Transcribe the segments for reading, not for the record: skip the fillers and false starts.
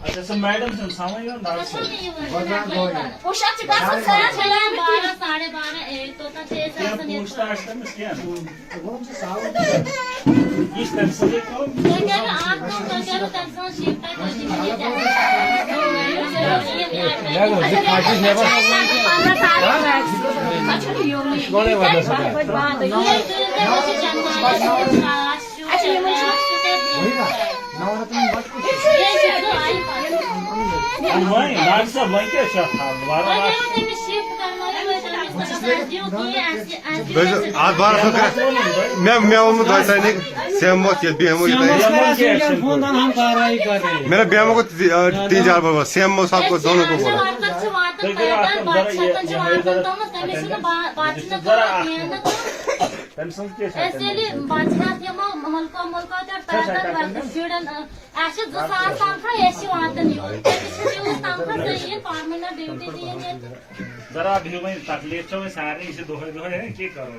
अच्छा sir madam से समझ लो डॉक्टर से पूछताछ में क्या इस तरह से देखो डॉक्टर साहब वही क्या आज बार मैं दैनिक सेमो मेरा बेमो को 3-4 बार सेमो साहब को दोनों को बोला जरा अभी वही तकलीफ तो सारे इसे दोहे दोहे हैं की करो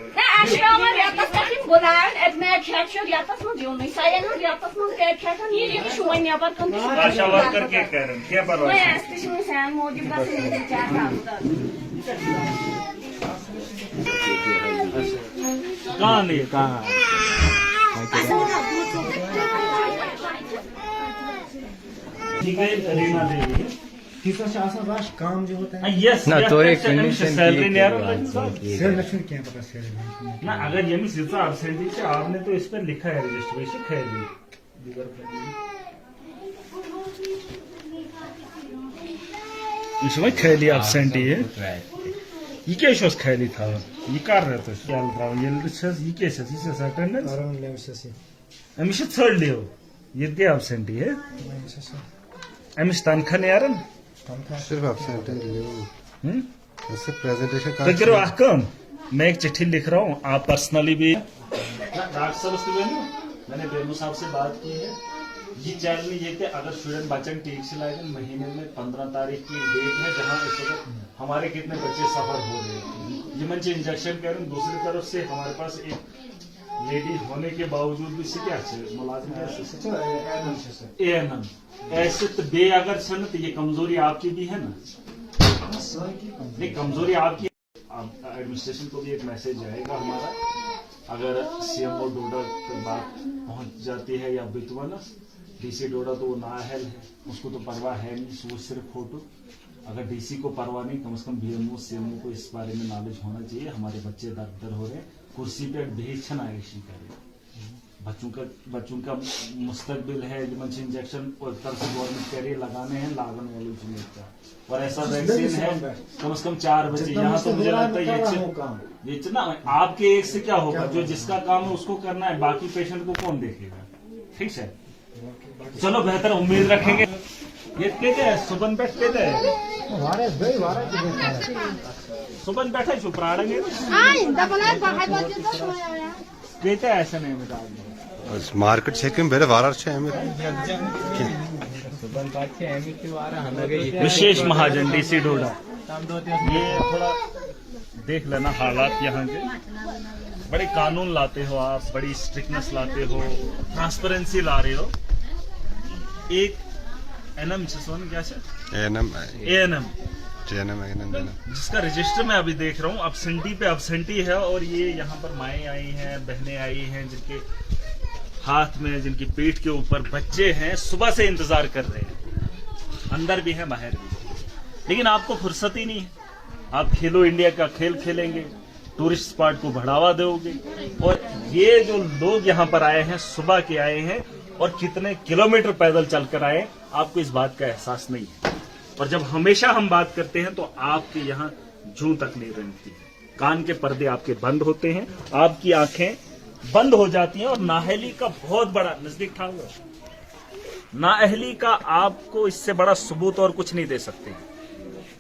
आशा वर्कर के कह रहे हैं क्या परवाह कहाँ नहीं कहाँ ठीक है रीना देवी काम जो होता है यस ना तो एक सैलरी नहीं आ रहा सेलेक्शन क्या पता सेलेक्शन ना अगर ये मिस एब्सेंटी से आपने तो इस पर लिखा है रजिस्ट्रेशन खैली इसमें खैली एब्सेंटी है ये क्या शोस खैली था ये कर रहे थे क्या था ये क्या शोस अटेंडेंस अमिश थर्ड लियो ये क्या एब्सेंटी है अमिश तनखा नहीं आ रहा सिर्फ एब्सेंट इससे प्रेजेंटेशन तो करो कम मैं एक चिट्ठी लिख रहा हूँ आप पर्सनली भी डॉक्टर साहब मैंने बेमू साहब से बात की है ये चैनल में ये कि अगर स्टूडेंट बच्चन ठीक से लाए महीने में 15 तारीख की डेट है जहाँ इस वक्त हमारे कितने बच्चे सफर हो रहे हैं ये मन इंजेक्शन करें दूसरी तरफ से हमारे पास एक लेडी होने के बावजूद भी से क्या मुलाजिम एएनएम ऐसे तो बे अगर छन तो ये कमजोरी आपकी भी है ना नहीं कमजोरी आपकी एडमिनिस्ट्रेशन को भी एक मैसेज जाएगा हमारा अगर सीएमओ डोडा तक बात पहुंच जाती है या बितवा ना डीसी डोडा तो वो नाअहल है उसको तो परवाह है नहीं वो सिर्फ फोटो अगर डीसी को परवाह नहीं कम से कम बीएमओ सीएमओ को इस बारे में नॉलेज होना चाहिए हमारे बच्चे दर दर हो रहे हैं कुर्सी पे भेज छन आयशी करे बच्चों का मुस्तकबिल है इंजेक्शन और तरफ से गवर्नमेंट कह रही है लगाने हैं लागन वालों का और ऐसा वैक्सीन है कम से कम 4 बजे यहाँ तो मुझे लगता है ये ना आपके एक से क्या होगा जो जिसका काम है उसको करना है बाकी पेशेंट को कौन देखेगा ठीक है चलो बेहतर उम्मीद रखेंगे ये कहते हैं सुबन बैठ कहते हैं सुबन बैठा चुप रहा कहते हैं ऐसा नहीं बता मार्केट से बेरे वारा विशेष महाजन डीसी डोडा ये थोड़ा देख लेना हालात यहाँ के बड़े कानून लाते हो आप बड़ी स्ट्रिक्टनेस लाते हो ट्रांसपेरेंसी ला रहे हो एक एनएम क्या एएनएम जिसका रजिस्टर मैं अभी देख रहा हूँ अब्सेंटी पे अब्सेंटी है और ये यहाँ पर माएँ आई हैं बहनें आई हैं जिनके हाथ में जिनकी पीठ के ऊपर बच्चे हैं सुबह से इंतजार कर रहे हैं अंदर भी है बाहर भी लेकिन आपको फुर्सत ही नहीं है आप खेलो इंडिया का खेल खेलेंगे टूरिस्ट स्पॉट को बढ़ावा दोगे और ये जो लोग यहाँ पर आए हैं सुबह के आए हैं और कितने किलोमीटर पैदल चलकर आए आपको इस बात का एहसास नहीं है और जब हमेशा हम बात करते हैं तो आपके यहाँ जूं तक नहीं रहती कान के पर्दे आपके बंद होते हैं आपकी आंखें बंद हो जाती हैं और नाअहली का बहुत बड़ा नजदीक था वो नाअहली का आपको इससे बड़ा सबूत और कुछ नहीं दे सकते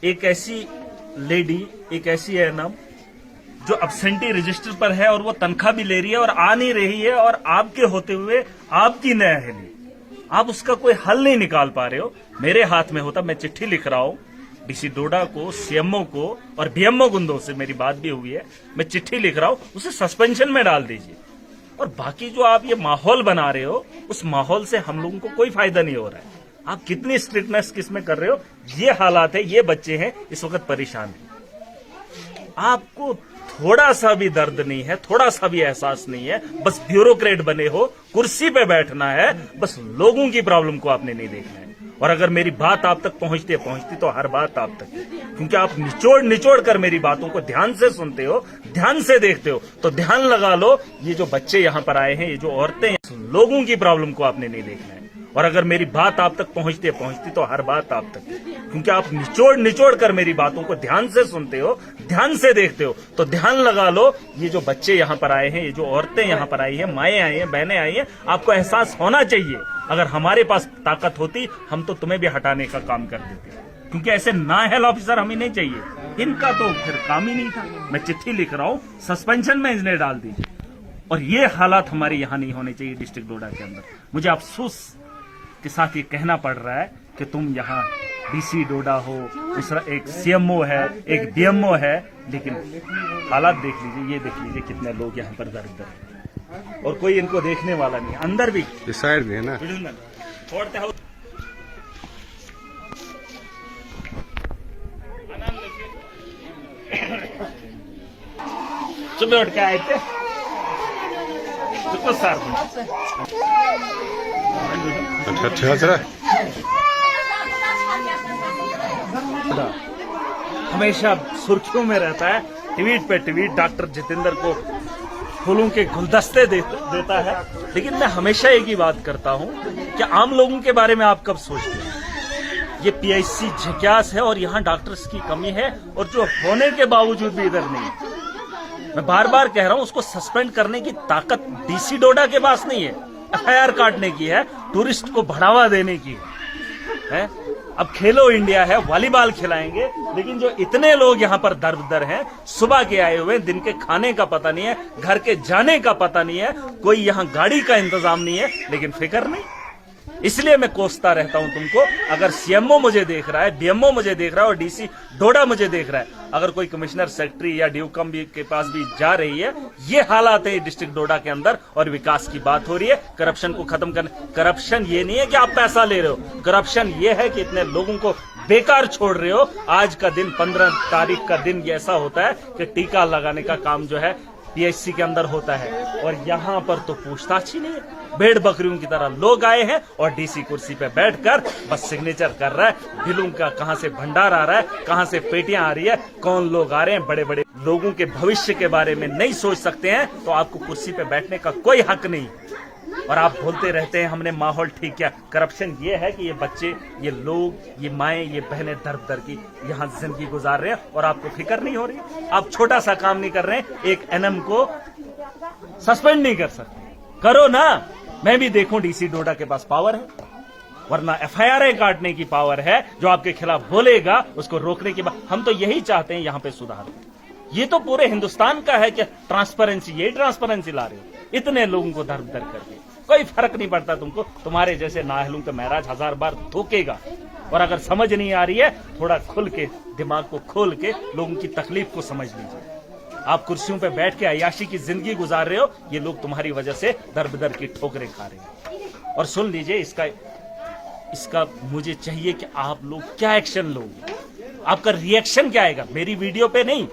एक ऐसी लेडी एक ऐसी एएनएम जो अब्सेंटी रजिस्टर पर है और वो तनख्वाह भी ले रही है और आ नहीं रही है और आपके होते हुए आपकी नाअहली आप उसका कोई हल नहीं निकाल पा रहे हो मेरे हाथ में होता मैं चिट्ठी लिख रहा हूं डीसी डोडा को सीएमओ को और बीएमओ गुंदों से मेरी बात भी हुई है मैं चिट्ठी लिख रहा हूं उसे सस्पेंशन में डाल दीजिए और बाकी जो आप ये माहौल बना रहे हो, उस माहौल से हम लोगों को कोई फायदा नहीं हो रहा है। आप कितनी स्ट्रिक्टनेस किसमें कर रहे हो, ये हालात है, ये बच्चे हैं इस वक्त परेशान हैं। आपको थोड़ा सा भी दर्द नहीं है, थोड़ा सा भी एहसास नहीं है, बस ब्यूरोक्रेट बने हो, कुर्सी पे बैठना है, बस लोगों की प्रॉब्लम को आपने नहीं देखना है। और अगर मेरी बात आप तक पहुंचती तो हर बात आप तक, क्योंकि आप निचोड़ कर मेरी बातों को ध्यान से सुनते हो, ध्यान से देखते हो, तो ध्यान लगा लो, ये जो बच्चे यहाँ पर आए हैं, ये जो औरतें हैं, लोगों की प्रॉब्लम को आपने नहीं देखना है। और अगर मेरी बात आप तक पहुंचती तो हर बात आप तक, क्योंकि आप निचोड़ कर मेरी बातों को ध्यान से सुनते हो, ध्यान से देखते हो, तो ध्यान लगा लो, ये जो बच्चे यहाँ पर आए हैं, ये जो औरतें यहाँ पर आई हैं, माएँ आई हैं, बहनें आई हैं, आपको एहसास होना चाहिए। अगर हमारे पास ताकत होती, हम तो तुम्हें भी हटाने का काम कर देते, क्योंकि ऐसे नाअहल ऑफिसर हमें नहीं चाहिए। इनका तो फिर काम ही नहीं था। मैं चिट्ठी लिख रहा हूँ, सस्पेंशन में इन्हें डाल दीजिए। और ये हालात हमारे यहाँ नहीं होने चाहिए डिस्ट्रिक्ट डोडा के अंदर। मुझे अफसोस के साथ ये कहना पड़ रहा है कि तुम यहाँ डीसी डोडा हो, दूसरा एक सीएमओ है, एक डीएमओ है, लेकिन हालात देख लीजिए, ये देख लीजिए कितने लोग यहाँ पर दर और कोई इनको देखने वाला नहीं। अंदर भी इस साइड भी है ना, छोड़ते हो सुबह उठ के आए थे तो सर अच्छा अच्छा। हमेशा सुर्खियों में रहता है, ट्वीट पे ट्वीट डॉक्टर जितेंद्र को फूलों के गुलदस्ते देता है। लेकिन मैं हमेशा एक ही बात करता हूं कि आम लोगों के बारे में आप कब सोचते हैं? ये पीएचसी झकास है और यहाँ डॉक्टर्स की कमी है, और जो होने के बावजूद भी इधर नहीं। मैं बार बार कह रहा हूं, उसको सस्पेंड करने की ताकत डीसी डोडा के पास नहीं है, एफआईआर काटने की है, टूरिस्ट को बढ़ावा देने की है। अब खेलो इंडिया है, वॉलीबॉल खिलाएंगे, लेकिन जो इतने लोग यहाँ पर दर हैं, सुबह के आए हुए, दिन के खाने का पता नहीं है, घर के जाने का पता नहीं है, कोई यहाँ गाड़ी का इंतजाम नहीं है, लेकिन फिक्र नहीं। इसलिए मैं कोसता रहता हूं तुमको। अगर सीएमओ मुझे देख रहा है, डीएमओ मुझे देख रहा है और डीसी डोडा मुझे देख रहा है, अगर कोई कमिश्नर सेक्रेटरी या ड्यूकम भी के पास भी जा रही है, ये हालात है डिस्ट्रिक्ट डोडा के अंदर, और विकास की बात हो रही है, करप्शन को खत्म करने। करप्शन ये नहीं है कि आप पैसा ले रहे हो, करप्शन ये है कि इतने लोगों को बेकार छोड़ रहे हो। आज का दिन 15 तारीख का दिन ऐसा होता है कि टीका लगाने का काम जो है पीएचसी के अंदर होता है, और यहाँ पर तो पूछताछ ही नहीं है। भेड़ बकरियों की तरह लोग आए हैं और डीसी कुर्सी पे बैठकर बस सिग्नेचर कर रहा है। बिलों का कहां से भंडार आ रहा है, कहां से पेटियां आ रही है, कौन लोग आ रहे हैं। बड़े बड़े लोगों के भविष्य के बारे में नहीं सोच सकते हैं, तो आपको कुर्सी पे बैठने का कोई हक नहीं। और आप बोलते रहते हैं हमने माहौल ठीक किया। करप्शन ये है कि ये बच्चे, ये लोग, ये माएं, ये बहनें दर की यहाँ जिंदगी गुजार रहे हैं, और आपको फिक्र नहीं हो रही। आप छोटा सा काम नहीं कर रहे हैं, एक एनएम को सस्पेंड नहीं कर सकते। करो ना, मैं भी देखूं डीसी डोडा के पास पावर है, वरना एफआईआर काटने की पावर है। जो आपके खिलाफ बोलेगा उसको रोकने की बात। हम तो यही चाहते हैं यहाँ पे सुधार। ये तो पूरे हिंदुस्तान का है कि ट्रांसपेरेंसी, यही ट्रांसपेरेंसी ला रहे हो इतने लोगों को दर करके। कोई फर्क नहीं पड़ता तुमको, तुम्हारे जैसे नाअहलों का महराज 1000 बार धोकेगा। और अगर समझ नहीं आ रही है, थोड़ा खुल के, दिमाग को खोल के लोगों की तकलीफ को समझ लीजिए। आप कुर्सियों पे बैठ के अयाशी की जिंदगी गुजार रहे हो, ये लोग तुम्हारी वजह से दर की ठोकरें खा रहे हैं। और सुन लीजिए, इसका मुझे चाहिए कि आप लोग क्या एक्शन लोगे, आपका रिएक्शन क्या आएगा। मेरी वीडियो पे नहीं,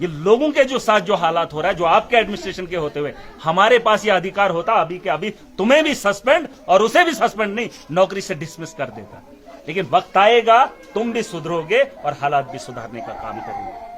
ये लोगों के जो साथ जो हालात हो रहा है, जो आपके एडमिनिस्ट्रेशन के होते हुए हमारे पास ये अधिकार होता, अभी के अभी तुम्हें भी सस्पेंड और उसे भी सस्पेंड नहीं, नौकरी से डिसमिस कर देता। लेकिन वक्त आएगा, तुम भी सुधरोगे और हालात भी सुधारने का काम करोगे।